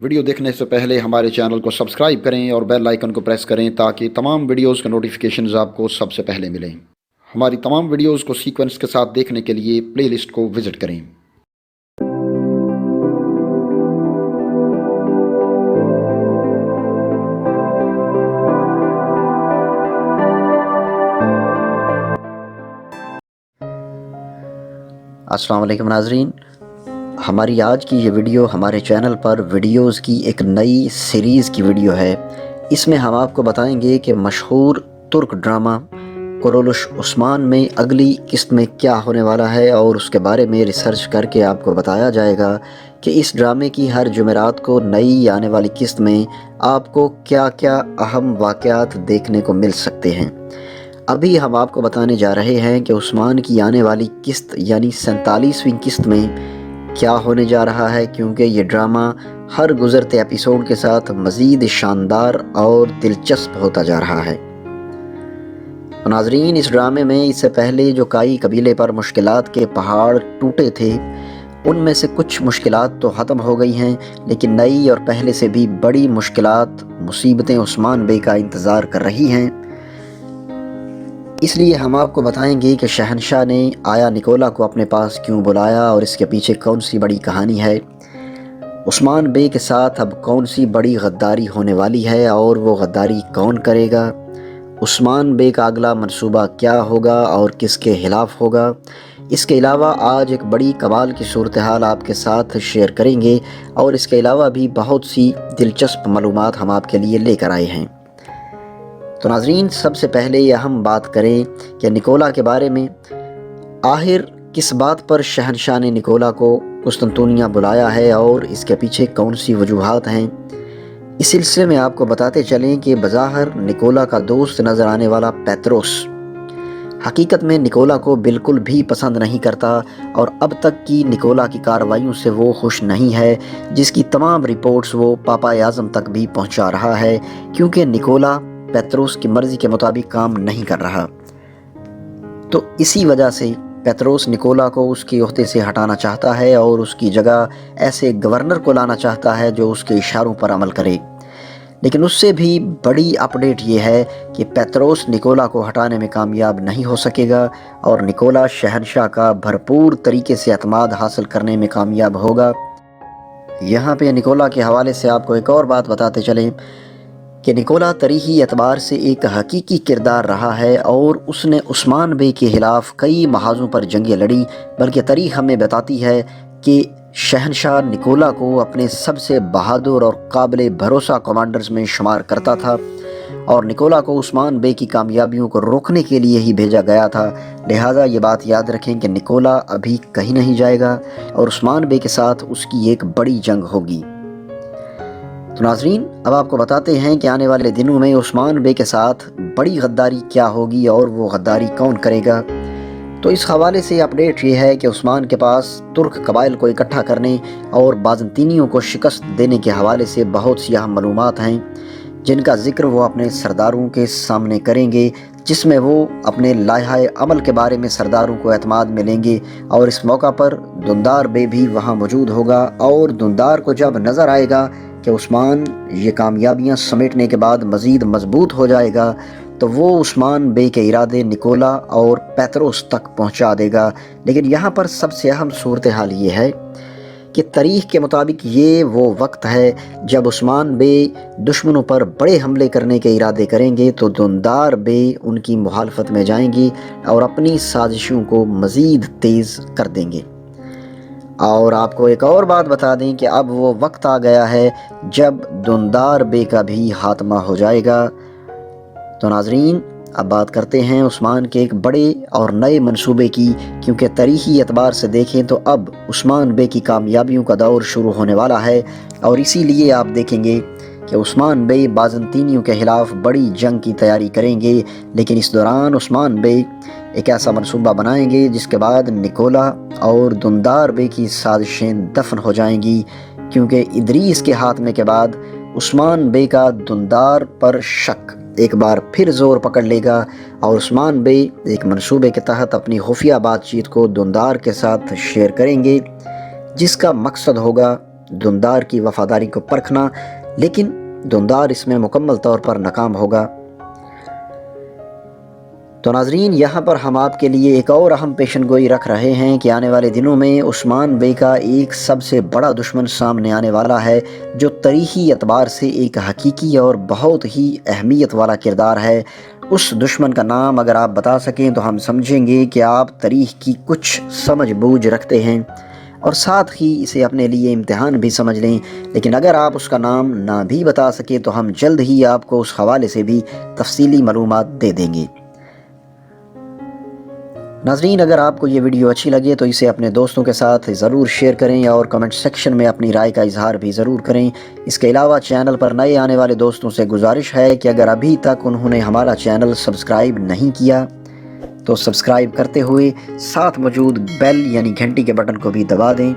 Video دیکھنے سے پہلے ہمارے چینل کو سبسکرائب کریں اور بیل آئیکن کو پریس کریں تاکہ تمام ویڈیوز کے نوٹیفیکیشنز آپ کو سب سے پہلے ملیں۔ ہماری تمام ویڈیوز کو سیکوینس کے ساتھ دیکھنے کے لیے پلے لسٹ کو وزٹ کریں۔ السلام علیکم ناظرین، ہماری آج کی یہ ویڈیو ہمارے چینل پر ویڈیوز کی ایک نئی سیریز کی ویڈیو ہے۔ اس میں ہم آپ کو بتائیں گے کہ مشہور ترک ڈرامہ قرولوش عثمان میں اگلی قسط میں کیا ہونے والا ہے، اور اس کے بارے میں ریسرچ کر کے آپ کو بتایا جائے گا کہ اس ڈرامے کی ہر جمعرات کو نئی آنے والی قسط میں آپ کو کیا کیا اہم واقعات دیکھنے کو مل سکتے ہیں۔ ابھی ہم آپ کو بتانے جا رہے ہیں کہ عثمان کی آنے والی قسط یعنی 47ویں قسط میں کیا ہونے جا رہا ہے، کیونکہ یہ ڈرامہ ہر گزرتے ایپیسوڈ کے ساتھ مزید شاندار اور دلچسپ ہوتا جا رہا ہے۔ ناظرین، اس ڈرامے میں اس سے پہلے جو کائی قبیلے پر مشکلات کے پہاڑ ٹوٹے تھے، ان میں سے کچھ مشکلات تو ختم ہو گئی ہیں، لیکن نئی اور پہلے سے بھی بڑی مشکلات، مصیبتیں عثمان بے کا انتظار کر رہی ہیں۔ اس لیے ہم آپ کو بتائیں گے کہ شہنشاہ نے آیا نکولا کو اپنے پاس کیوں بلایا اور اس کے پیچھے کون سی بڑی کہانی ہے، عثمان بے کے ساتھ اب کون سی بڑی غداری ہونے والی ہے اور وہ غداری کون کرے گا، عثمان بے کا اگلا منصوبہ کیا ہوگا اور کس کے خلاف ہوگا۔ اس کے علاوہ آج ایک بڑی کمال کی صورتحال آپ کے ساتھ شیئر کریں گے، اور اس کے علاوہ بھی بہت سی دلچسپ معلومات ہم آپ کے لیے لے کر آئے ہیں۔ تو ناظرین، سب سے پہلے یہ ہم بات کریں کہ نکولا کے بارے میں۔ آخر کس بات پر شہنشاہ نے نکولا کو قسطنطنیہ بلایا ہے اور اس کے پیچھے کون سی وجوہات ہیں، اس سلسلے میں آپ کو بتاتے چلیں کہ بظاہر نکولا کا دوست نظر آنے والا پیتروس حقیقت میں نکولا کو بالکل بھی پسند نہیں کرتا، اور اب تک کی نکولا کی کارروائیوں سے وہ خوش نہیں ہے، جس کی تمام رپورٹس وہ پاپا اعظم تک بھی پہنچا رہا ہے، کیونکہ نکولا پیتروس کی مرضی کے مطابق کام نہیں کر رہا۔ تو اسی وجہ سے پیتروس نکولا کو اس کے عہدے سے ہٹانا چاہتا ہے اور اس کی جگہ ایسے گورنر کو لانا چاہتا ہے جو اس کے اشاروں پر عمل کرے۔ لیکن اس سے بھی بڑی اپڈیٹ یہ ہے کہ پیتروس نکولا کو ہٹانے میں کامیاب نہیں ہو سکے گا، اور نکولا شہنشاہ کا بھرپور طریقے سے اعتماد حاصل کرنے میں کامیاب ہوگا۔ یہاں پہ نکولا کے حوالے سے آپ کو ایک اور بات بتاتے چلیں کہ نکولا تاریخی اعتبار سے ایک حقیقی کردار رہا ہے، اور اس نے عثمان بے کے خلاف کئی محاذوں پر جنگیں لڑی، بلکہ تاریخ ہمیں بتاتی ہے کہ شہنشاہ نکولا کو اپنے سب سے بہادر اور قابل بھروسہ کمانڈرز میں شمار کرتا تھا، اور نکولا کو عثمان بے کی کامیابیوں کو روکنے کے لیے ہی بھیجا گیا تھا۔ لہٰذا یہ بات یاد رکھیں کہ نکولا ابھی کہیں نہیں جائے گا، اور عثمان بے کے ساتھ اس کی ایک بڑی جنگ ہوگی۔ تو ناظرین، اب آپ کو بتاتے ہیں کہ آنے والے دنوں میں عثمان بے کے ساتھ بڑی غداری کیا ہوگی اور وہ غداری کون کرے گا۔ تو اس حوالے سے اپڈیٹ یہ ہے کہ عثمان کے پاس ترک قبائل کو اکٹھا کرنے اور بازنطینیوں کو شکست دینے کے حوالے سے بہت سی اہم معلومات ہیں، جن کا ذکر وہ اپنے سرداروں کے سامنے کریں گے، جس میں وہ اپنے لائحہ عمل کے بارے میں سرداروں کو اعتماد میں لیں گے، اور اس موقع پر دندار بے بھی وہاں موجود ہوگا، اور دندار کو جب نظر آئے گا کہ عثمان یہ کامیابیاں سمیٹنے کے بعد مزید مضبوط ہو جائے گا، تو وہ عثمان بے کے ارادے نکولا اور پیتروس تک پہنچا دے گا۔ لیکن یہاں پر سب سے اہم صورتحال یہ ہے کہ تاریخ کے مطابق یہ وہ وقت ہے جب عثمان بے دشمنوں پر بڑے حملے کرنے کے ارادے کریں گے، تو دندار بے ان کی مخالفت میں جائیں گے اور اپنی سازشوں کو مزید تیز کر دیں گے۔ اور آپ کو ایک اور بات بتا دیں کہ اب وہ وقت آ گیا ہے جب دندار بے کا بھی خاتمہ ہو جائے گا۔ تو ناظرین، اب بات کرتے ہیں عثمان کے ایک بڑے اور نئے منصوبے کی، کیونکہ تاریخی اعتبار سے دیکھیں تو اب عثمان بے کی کامیابیوں کا دور شروع ہونے والا ہے، اور اسی لیے آپ دیکھیں گے کہ عثمان بے بازنطینیوں کے خلاف بڑی جنگ کی تیاری کریں گے، لیکن اس دوران عثمان بے ایک ایسا منصوبہ بنائیں گے جس کے بعد نکولا اور دندار بے کی سازشیں دفن ہو جائیں گی، کیونکہ ادریس کے خاتمے کے بعد عثمان بے کا دندار پر شک ایک بار پھر زور پکڑ لے گا، اور عثمان بے ایک منصوبے کے تحت اپنی خفیہ بات چیت کو دندار کے ساتھ شیئر کریں گے، جس کا مقصد ہوگا دندار کی وفاداری کو پرکھنا، لیکن دندار اس میں مکمل طور پر ناکام ہوگا۔ تو ناظرین، یہاں پر ہم آپ کے لیے ایک اور اہم پیشن گوئی رکھ رہے ہیں کہ آنے والے دنوں میں عثمان بے کا ایک سب سے بڑا دشمن سامنے آنے والا ہے، جو تاریخی اعتبار سے ایک حقیقی اور بہت ہی اہمیت والا کردار ہے۔ اس دشمن کا نام اگر آپ بتا سکیں تو ہم سمجھیں گے کہ آپ تاریخ کی کچھ سمجھ بوجھ رکھتے ہیں، اور ساتھ ہی اسے اپنے لیے امتحان بھی سمجھ لیں۔ لیکن اگر آپ اس کا نام نہ بھی بتا سکیں تو ہم جلد ہی آپ کو اس حوالے سے بھی تفصیلی معلومات دے دیں گے۔ ناظرین، اگر آپ کو یہ ویڈیو اچھی لگے تو اسے اپنے دوستوں کے ساتھ ضرور شیئر کریں اور کمنٹ سیکشن میں اپنی رائے کا اظہار بھی ضرور کریں۔ اس کے علاوہ چینل پر نئے آنے والے دوستوں سے گزارش ہے کہ اگر ابھی تک انہوں نے ہمارا چینل سبسکرائب نہیں کیا تو سبسکرائب کرتے ہوئے ساتھ موجود بیل یعنی گھنٹی کے بٹن کو بھی دبا دیں،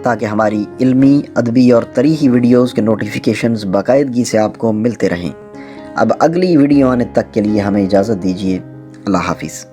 تاکہ ہماری علمی، ادبی اور تاریخی ویڈیوز کے نوٹیفیکیشنز باقاعدگی سے آپ کو ملتے رہیں۔ اب اگلی ویڈیو آنے تک کے لیے ہمیں اجازت دیجیے۔ اللہ حافظ۔